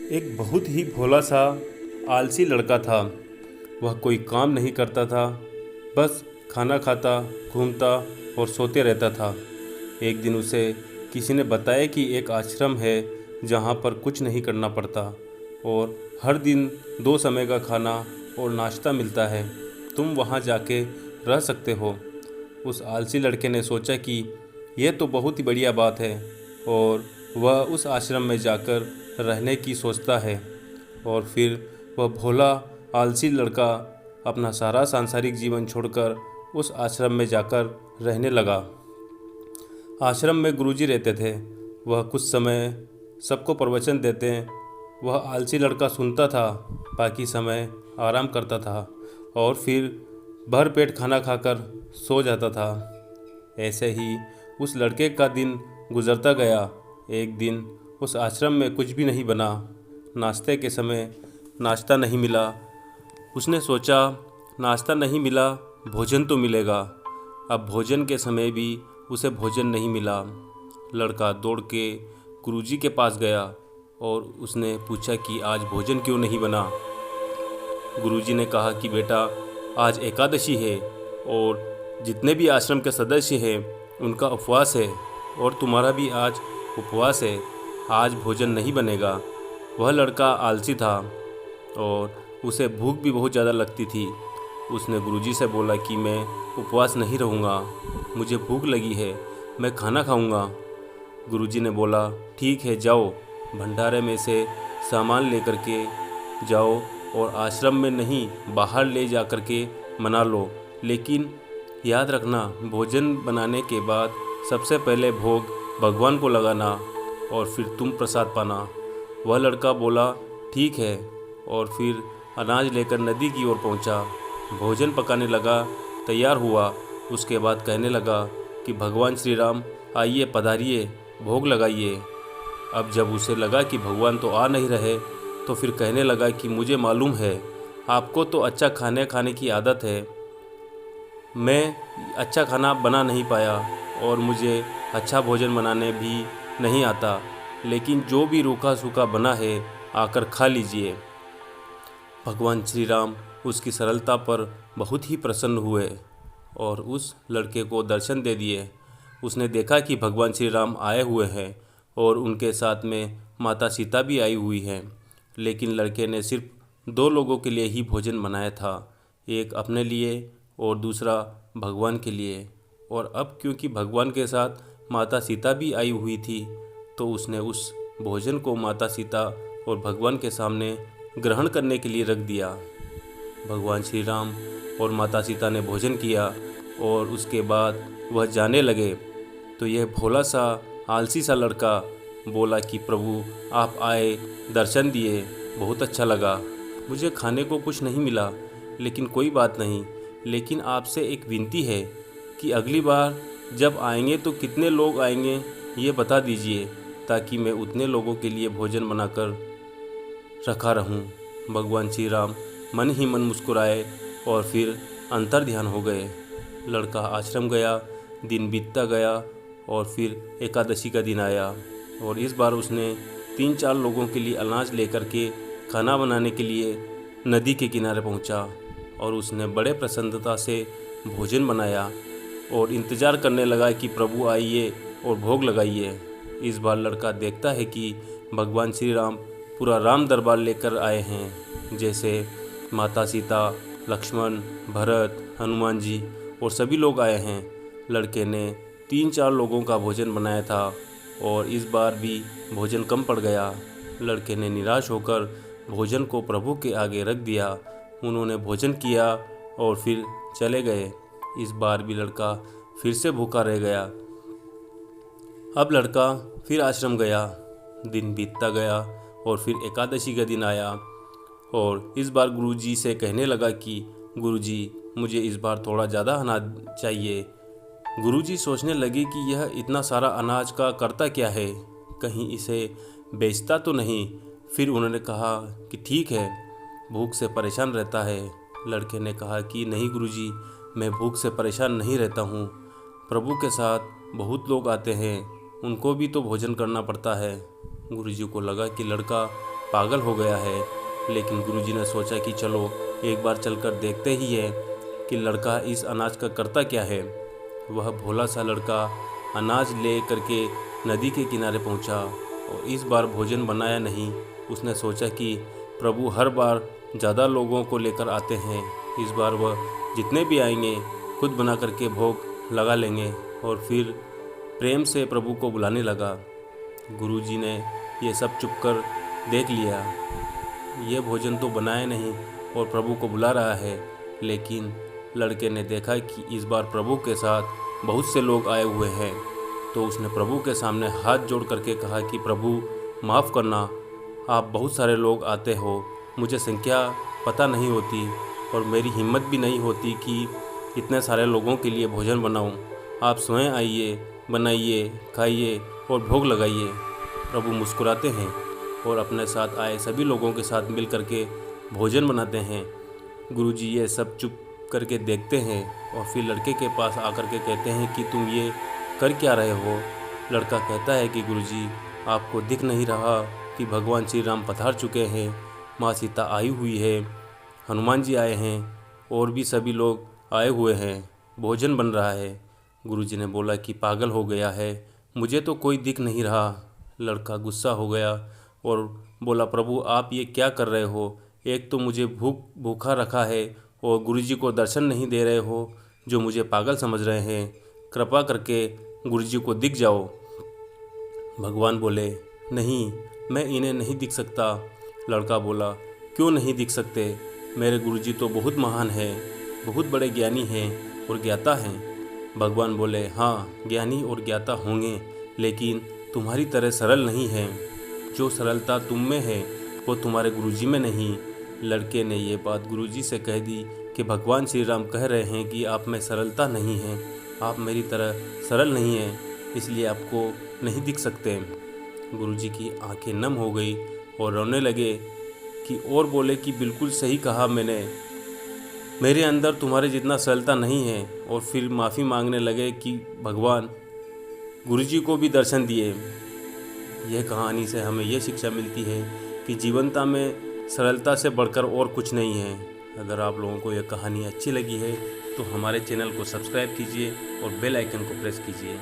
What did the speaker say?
एक बहुत ही भोला सा आलसी लड़का था। वह कोई काम नहीं करता था, बस खाना खाता, घूमता और सोते रहता था। एक दिन उसे किसी ने बताया कि एक आश्रम है जहाँ पर कुछ नहीं करना पड़ता और हर दिन 2 समय का खाना और नाश्ता मिलता है। तुम वहाँ जाके रह सकते हो। उस आलसी लड़के ने सोचा कि यह तो बहुत ही बढ़िया बात है और वह उस आश्रम में जाकर रहने की सोचता है। और फिर वह भोला आलसी लड़का अपना सारा सांसारिक जीवन छोड़कर उस आश्रम में जाकर रहने लगा। आश्रम में गुरुजी रहते थे। वह कुछ समय सबको प्रवचन देते। वह आलसी लड़का सुनता था, बाकी समय आराम करता था और फिर भर पेट खाना खाकर सो जाता था। ऐसे ही उस लड़के का दिन गुजरता गया। एक दिन उस आश्रम में कुछ भी नहीं बना। नाश्ते के समय नाश्ता नहीं मिला। उसने सोचा, नाश्ता नहीं मिला, भोजन तो मिलेगा। अब भोजन के समय भी उसे भोजन नहीं मिला। लड़का दौड़ के गुरुजी के पास गया और उसने पूछा कि आज भोजन क्यों नहीं बना। गुरुजी ने कहा कि बेटा, आज एकादशी है और जितने भी आश्रम के सदस्य हैं उनका उपवास है और तुम्हारा भी आज उपवास है। आज भोजन नहीं बनेगा। वह लड़का आलसी था और उसे भूख भी बहुत ज़्यादा लगती थी। उसने गुरुजी से बोला कि मैं उपवास नहीं रहूँगा, मुझे भूख लगी है, मैं खाना खाऊँगा। गुरुजी ने बोला, ठीक है, जाओ, भंडारे में से सामान लेकर के जाओ और आश्रम में नहीं, बाहर ले जा कर के मना लो। लेकिन याद रखना, भोजन बनाने के बाद सबसे पहले भोग भगवान को लगाना और फिर तुम प्रसाद पाना। वह लड़का बोला, ठीक है, और फिर अनाज लेकर नदी की ओर पहुंचा। भोजन पकाने लगा, तैयार हुआ। उसके बाद कहने लगा कि भगवान श्री राम, आइए, पधारिए, भोग लगाइए। अब जब उसे लगा कि भगवान तो आ नहीं रहे, तो फिर कहने लगा कि मुझे मालूम है आपको तो अच्छा खाने की आदत है। मैं अच्छा खाना बना नहीं पाया और मुझे अच्छा भोजन बनाने भी नहीं आता, लेकिन जो भी रूखा सूखा बना है आकर खा लीजिए। भगवान श्री राम उसकी सरलता पर बहुत ही प्रसन्न हुए और उस लड़के को दर्शन दे दिए। उसने देखा कि भगवान श्री राम आए हुए हैं और उनके साथ में माता सीता भी आई हुई हैं। लेकिन लड़के ने सिर्फ 2 लोगों के लिए ही भोजन बनाया था, एक अपने लिए और दूसरा भगवान के लिए। और अब क्योंकि भगवान के साथ माता सीता भी आई हुई थी, तो उसने उस भोजन को माता सीता और भगवान के सामने ग्रहण करने के लिए रख दिया। भगवान श्री राम और माता सीता ने भोजन किया और उसके बाद वह जाने लगे, तो यह भोला सा आलसी सा लड़का बोला कि प्रभु, आप आए, दर्शन दिए, बहुत अच्छा लगा। मुझे खाने को कुछ नहीं मिला, लेकिन कोई बात नहीं। लेकिन आपसे एक विनती है कि अगली बार जब आएंगे तो कितने लोग आएंगे ये बता दीजिए, ताकि मैं उतने लोगों के लिए भोजन बनाकर रखा रहूं। भगवान श्री राम मन ही मन मुस्कुराए और फिर अंतर ध्यान हो गए। लड़का आश्रम गया, दिन बीतता गया और फिर एकादशी का दिन आया और इस बार उसने 3-4 लोगों के लिए अनाज लेकर के खाना बनाने के लिए नदी के किनारे पहुंचा और उसने बड़े प्रसन्नता से भोजन बनाया और इंतज़ार करने लगा कि प्रभु आइए और भोग लगाइए। इस बार लड़का देखता है कि भगवान श्री राम पूरा राम दरबार लेकर आए हैं, जैसे माता सीता, लक्ष्मण, भरत, हनुमान जी और सभी लोग आए हैं। लड़के ने 3-4 लोगों का भोजन बनाया था और इस बार भी भोजन कम पड़ गया। लड़के ने निराश होकर भोजन को प्रभु के आगे रख दिया। उन्होंने भोजन किया और फिर चले गए। इस बार भी लड़का फिर से भूखा रह गया। अब लड़का फिर आश्रम गया। दिन बीतता गया और फिर एकादशी का दिन आया और इस बार गुरुजी से कहने लगा कि गुरुजी, मुझे इस बार थोड़ा ज़्यादा अनाज चाहिए। गुरुजी सोचने लगे कि यह इतना सारा अनाज का करता क्या है, कहीं इसे बेचता तो नहीं। फिर उन्होंने कहा कि ठीक है, भूख से परेशान रहता है। लड़के ने कहा कि नहीं गुरुजी, मैं भूख से परेशान नहीं रहता हूँ। प्रभु के साथ बहुत लोग आते हैं, उनको भी तो भोजन करना पड़ता है। गुरुजी को लगा कि लड़का पागल हो गया है। लेकिन गुरुजी ने सोचा कि चलो एक बार चलकर देखते ही है कि लड़का इस अनाज का करता क्या है। वह भोला सा लड़का अनाज ले करके नदी के किनारे पहुंचा और इस बार भोजन बनाया नहीं। उसने सोचा कि प्रभु हर बार ज़्यादा लोगों को लेकर आते हैं, इस बार वह जितने भी आएंगे खुद बना करके भोग लगा लेंगे। और फिर प्रेम से प्रभु को बुलाने लगा। गुरुजी ने ये सब चुप कर देख लिया। ये भोजन तो बनाया नहीं और प्रभु को बुला रहा है। लेकिन लड़के ने देखा कि इस बार प्रभु के साथ बहुत से लोग आए हुए हैं, तो उसने प्रभु के सामने हाथ जोड़ करके कहा कि प्रभु माफ़ करना, आप बहुत सारे लोग आते हो, मुझे संख्या पता नहीं होती और मेरी हिम्मत भी नहीं होती कि इतने सारे लोगों के लिए भोजन बनाऊं। आप स्वयं आइए, बनाइए, खाइए और भोग लगाइए। प्रभु मुस्कुराते हैं और अपने साथ आए सभी लोगों के साथ मिल करके भोजन बनाते हैं। गुरुजी ये सब चुप करके देखते हैं और फिर लड़के के पास आकर के कहते हैं कि तुम ये कर क्या रहे हो। लड़का कहता है कि गुरुजी, आपको दिख नहीं रहा कि भगवान श्री राम पधार चुके हैं, माँ सीता आई हुई है, हनुमान जी आए हैं और भी सभी लोग आए हुए हैं, भोजन बन रहा है। गुरुजी ने बोला कि पागल हो गया है, मुझे तो कोई दिख नहीं रहा। लड़का गुस्सा हो गया और बोला, प्रभु आप ये क्या कर रहे हो? एक तो मुझे भूखा रखा है और गुरुजी को दर्शन नहीं दे रहे हो, जो मुझे पागल समझ रहे हैं। कृपा करके गुरुजी को दिख जाओ। भगवान बोले, नहीं, मैं इन्हें नहीं दिख सकता। लड़का बोला, क्यों नहीं दिख सकते? मेरे गुरुजी तो बहुत महान है, बहुत बड़े ज्ञानी हैं और ज्ञाता हैं। भगवान बोले, हाँ ज्ञानी और ज्ञाता होंगे, लेकिन तुम्हारी तरह सरल नहीं है। जो सरलता तुम में है वो तुम्हारे गुरुजी में नहीं। लड़के ने ये बात गुरुजी से कह दी कि भगवान श्री राम कह रहे हैं कि आप में सरलता नहीं है, आप मेरी तरह सरल नहीं हैं, इसलिए आपको नहीं दिख सकते। गुरुजी की आंखें नम हो गई और रोने लगे कि और बोले कि बिल्कुल सही कहा मैंने, मेरे अंदर तुम्हारे जितना सरलता नहीं है। और फिर माफ़ी मांगने लगे कि भगवान गुरुजी को भी दर्शन दिए। यह कहानी से हमें यह शिक्षा मिलती है कि जीवनता में सरलता से बढ़कर और कुछ नहीं है। अगर आप लोगों को यह कहानी अच्छी लगी है तो हमारे चैनल को सब्सक्राइब कीजिए और बेल आइकन को प्रेस कीजिए।